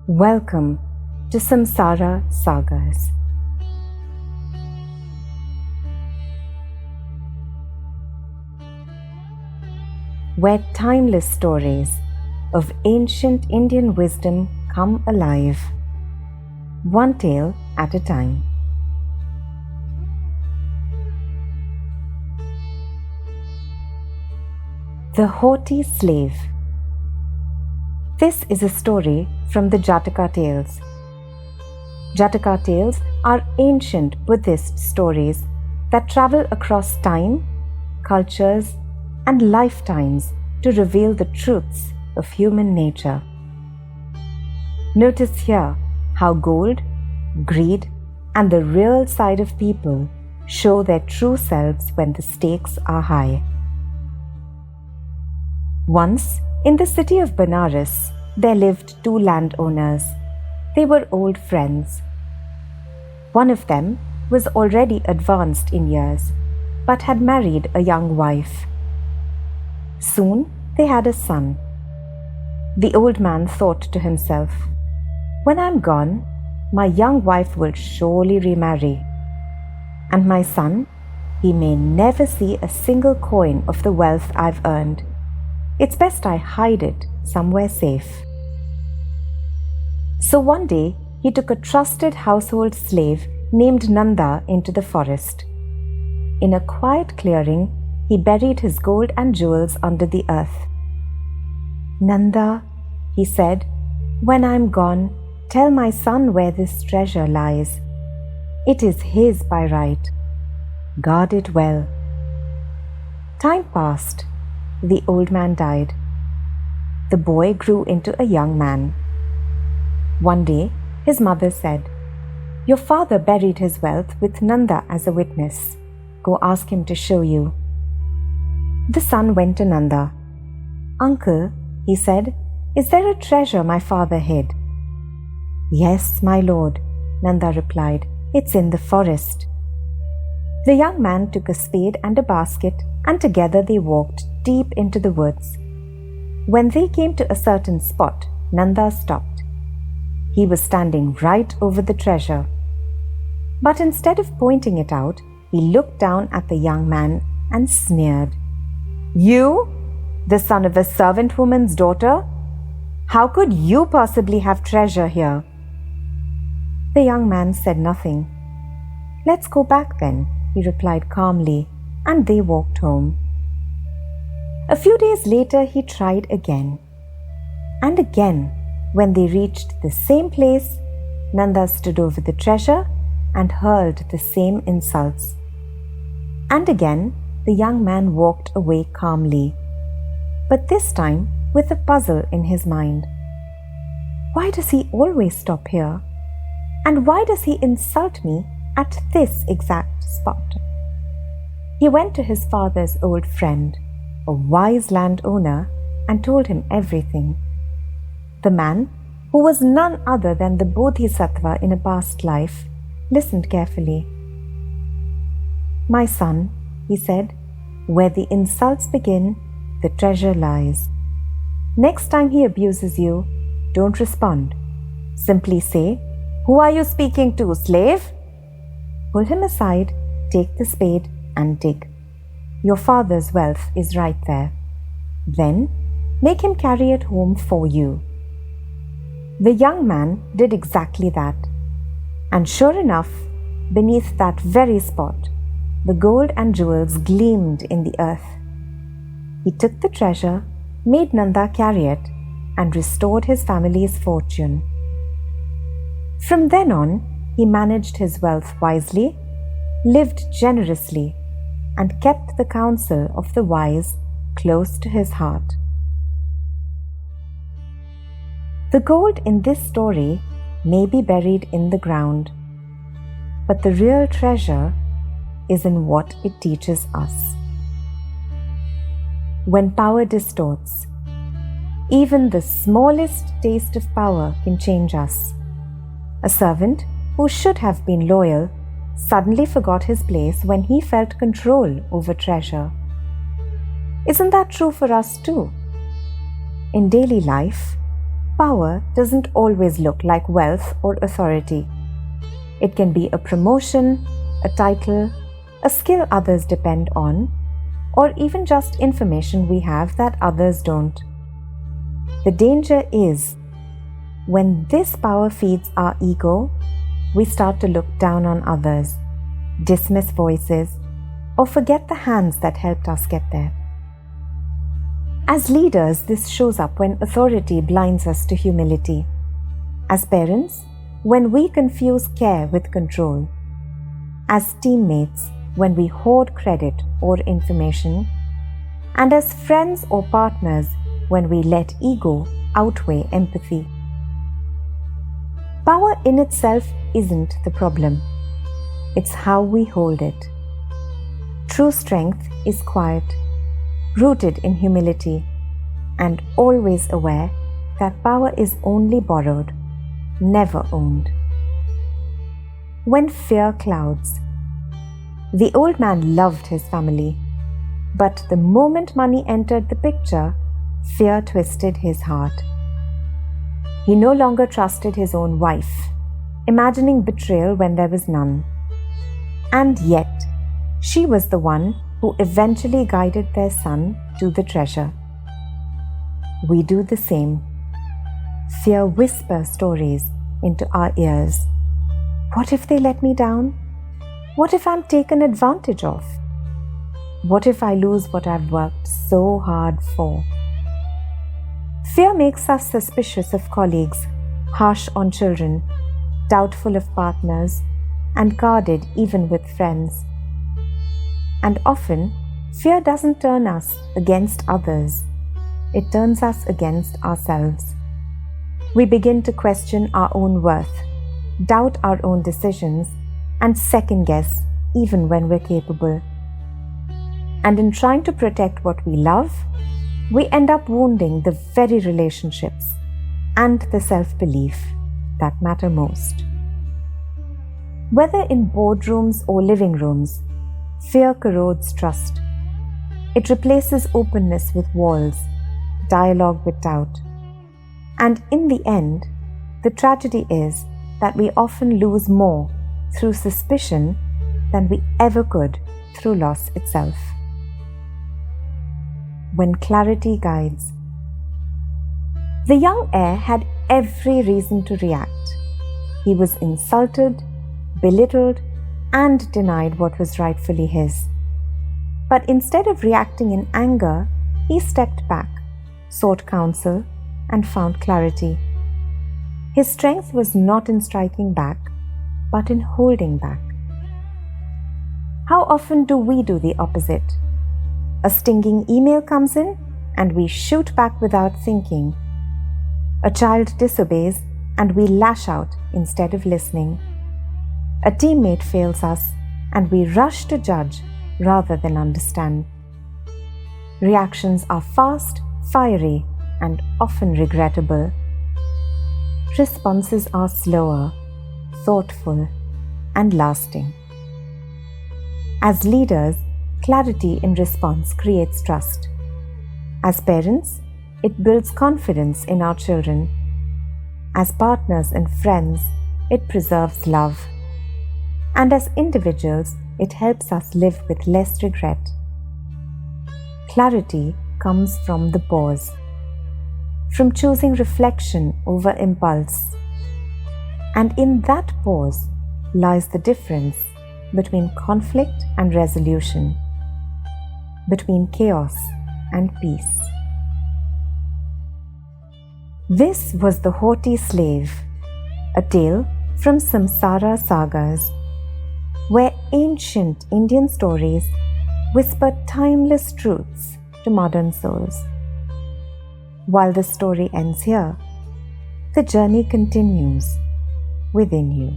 Welcome to Samsara Sagas. Where timeless stories of ancient Indian wisdom come alive, one tale at a time. The Haughty Slave. This is a story from the Jataka Tales. Jataka Tales are ancient Buddhist stories that travel across time, cultures, and lifetimes to reveal the truths of human nature. Notice here how gold, greed, and the real side of people show their true selves when the stakes are high. Once, in the city of Benares, there lived two landowners. They were old friends. One of them was already advanced in years, but had married a young wife. Soon they had a son. The old man thought to himself, "When I'm gone, my young wife will surely remarry. And my son, he may never see a single coin of the wealth I've earned. It's best I hide it somewhere safe." So one day, he took a trusted household slave named Nanda into the forest. In a quiet clearing, he buried his gold and jewels under the earth. "Nanda," he said, "when I'm gone, tell my son where this treasure lies. It is his by right. Guard it well." Time passed. The old man died. The boy grew into a young man. One day, his mother said, "Your father buried his wealth with Nanda as a witness. Go ask him to show you." The son went to Nanda. "Uncle," he said, "is there a treasure my father hid?" "Yes, my lord," Nanda replied. "It's in the forest." The young man took a spade and a basket, and together they walked deep into the woods. When they came to a certain spot, Nanda stopped. He was standing right over the treasure. But instead of pointing it out, he looked down at the young man and sneered. "You, the son of a servant woman's daughter? How could you possibly have treasure here?" The young man said nothing. "Let's go back then," he replied calmly, and they walked home. A few days later, he tried again. And again, when they reached the same place, Nanda stood over the treasure and hurled the same insults. And again, the young man walked away calmly, but this time with a puzzle in his mind. Why does he always stop here? And why does he insult me at this exact spot? He went to his father's old friend, a wise landowner, and told him everything. The man, who was none other than the Bodhisattva in a past life, listened carefully. "My son," he said, "where the insults begin, the treasure lies. Next time he abuses you, don't respond. Simply say, 'Who are you speaking to, slave?' Pull him aside, take the spade, and dig. Your father's wealth is right there. Then make him carry it home for you." The young man did exactly that. And sure enough, beneath that very spot, the gold and jewels gleamed in the earth. He took the treasure, made Nanda carry it, and restored his family's fortune. From then on, he managed his wealth wisely, lived generously, and kept the counsel of the wise close to his heart. The gold in this story may be buried in the ground, but the real treasure is in what it teaches us. When power distorts, even the smallest taste of power can change us. A servant who should have been loyal suddenly forgot his place when he felt control over treasure. Isn't that true for us too? In daily life, Power doesn't always look like wealth or authority. It can be a promotion, a title, a skill others depend on, or even just information we have that others don't. The danger is when this power feeds our ego, we start to look down on others, dismiss voices, or forget the hands that helped us get there. As leaders, this shows up when authority blinds us to humility. As parents, when we confuse care with control. As teammates, when we hoard credit or information. And as friends or partners, when we let ego outweigh empathy. Power in itself isn't the problem. It's how we hold it. True strength is quiet, rooted in humility, and always aware that power is only borrowed, never owned. When fear clouds. The old man loved his family, but the moment money entered the picture, fear twisted his heart. He no longer trusted his own wife, imagining betrayal when there was none. And yet, she was the one who eventually guided their son to the treasure. We do the same. Fear whispers stories into our ears. What if they let me down? What if I'm taken advantage of? What if I lose what I've worked so hard for? Fear makes us suspicious of colleagues, harsh on children, doubtful of partners, and guarded even with friends. And often, fear doesn't turn us against others. It turns us against ourselves. We begin to question our own worth, doubt our own decisions, and second guess even when we're capable. And in trying to protect what we love, we end up wounding the very relationships and the self-belief that matter most. Whether in boardrooms or living rooms, fear corrodes trust. It replaces openness with walls, dialogue with doubt. And in the end, the tragedy is that we often lose more through suspicion than we ever could through loss itself. When clarity guides. The young heir had every reason to react. He was insulted, belittled, and denied what was rightfully his. But instead of reacting in anger, he stepped back, sought counsel, and found clarity. His strength was not in striking back, but in holding back. How often do we do the opposite? A stinging email comes in, and we shoot back without thinking. A child disobeys, and we lash out instead of listening. A teammate fails us, and we rush to judge rather than understand. Reactions are fast, fiery, and often regrettable. Responses are slower, thoughtful, and lasting. As leaders, clarity in response creates trust. As parents, it builds confidence in our children. As partners and friends, it preserves love. And as individuals, it helps us live with less regret. Clarity comes from the pause, from choosing reflection over impulse. And in that pause lies the difference between conflict and resolution, between chaos and peace. This was the Haughty Slave, a tale from Samsara Sagas, where ancient Indian stories whisper timeless truths to modern souls. While the story ends here, the journey continues within you.